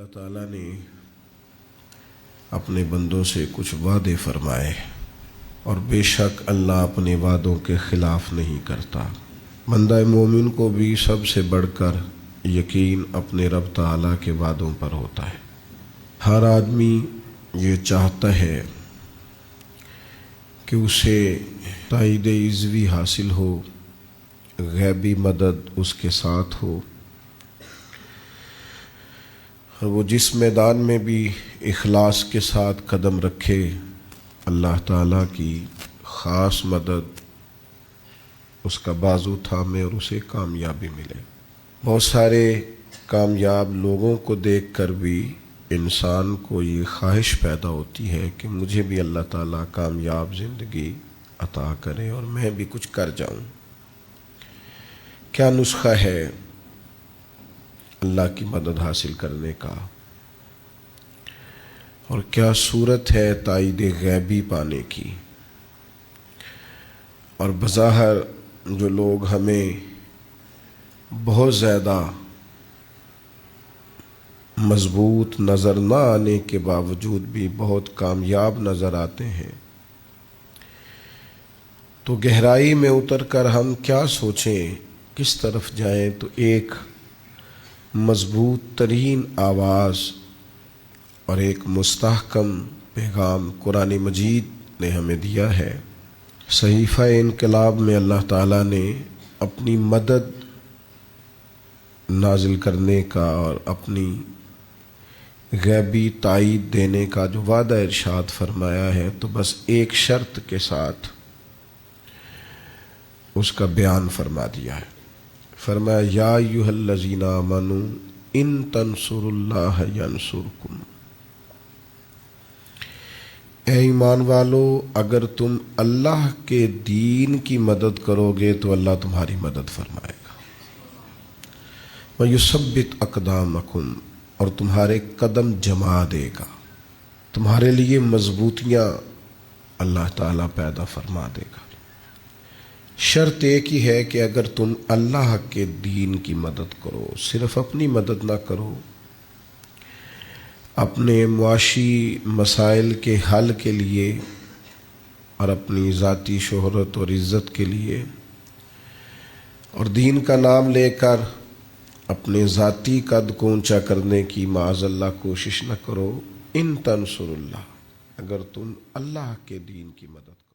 اللہ تعالیٰ نے اپنے بندوں سے کچھ وعدے فرمائے اور بے شک اللہ اپنے وعدوں کے خلاف نہیں کرتا۔ بندہ مومن کو بھی سب سے بڑھ کر یقین اپنے رب تعالیٰ کے وعدوں پر ہوتا ہے۔ ہر آدمی یہ چاہتا ہے کہ اسے تائید عزوی حاصل ہو، غیبی مدد اس کے ساتھ ہو، اور وہ جس میدان میں بھی اخلاص کے ساتھ قدم رکھے اللہ تعالیٰ کی خاص مدد اس کا بازو تھامے اور اسے کامیابی ملے۔ بہت سارے کامیاب لوگوں کو دیکھ کر بھی انسان کو یہ خواہش پیدا ہوتی ہے کہ مجھے بھی اللہ تعالیٰ کامیاب زندگی عطا کرے اور میں بھی کچھ کر جاؤں۔ کیا نسخہ ہے اللہ کی مدد حاصل کرنے کا، اور کیا صورت ہے تائید غیبی پانے کی؟ اور بظاہر جو لوگ ہمیں بہت زیادہ مضبوط نظر نہ آنے کے باوجود بھی بہت کامیاب نظر آتے ہیں، تو گہرائی میں اتر کر ہم کیا سوچیں، کس طرف جائیں؟ تو ایک مضبوط ترین آواز اور ایک مستحکم پیغام قرآن مجید نے ہمیں دیا ہے۔ صحیفہ انقلاب میں اللہ تعالیٰ نے اپنی مدد نازل کرنے کا اور اپنی غیبی تائید دینے کا جو وعدہ ارشاد فرمایا ہے، تو بس ایک شرط کے ساتھ اس کا بیان فرما دیا ہے۔ فرمایا یا ایھا الذین آمنوا ان تنصروا اللہ ینصرکم، اے ایمان والو اگر تم اللہ کے دین کی مدد کرو گے تو اللہ تمہاری مدد فرمائے گا۔ وَيُثَبِّتْ أَقْدَامَكُمْ، اور تمہارے قدم جما دے گا، تمہارے لیے مضبوطیاں اللہ تعالیٰ پیدا فرما دے گا۔ شرط ایک ہی ہے کہ اگر تم اللہ کے دین کی مدد کرو، صرف اپنی مدد نہ کرو، اپنے معاشی مسائل کے حل کے لیے اور اپنی ذاتی شہرت اور عزت کے لیے، اور دین کا نام لے کر اپنے ذاتی قد کو اونچا کرنے کی معاذ اللہ کوشش نہ کرو۔ ان تنصروا اللہ، اگر تم اللہ کے دین کی مدد کرو۔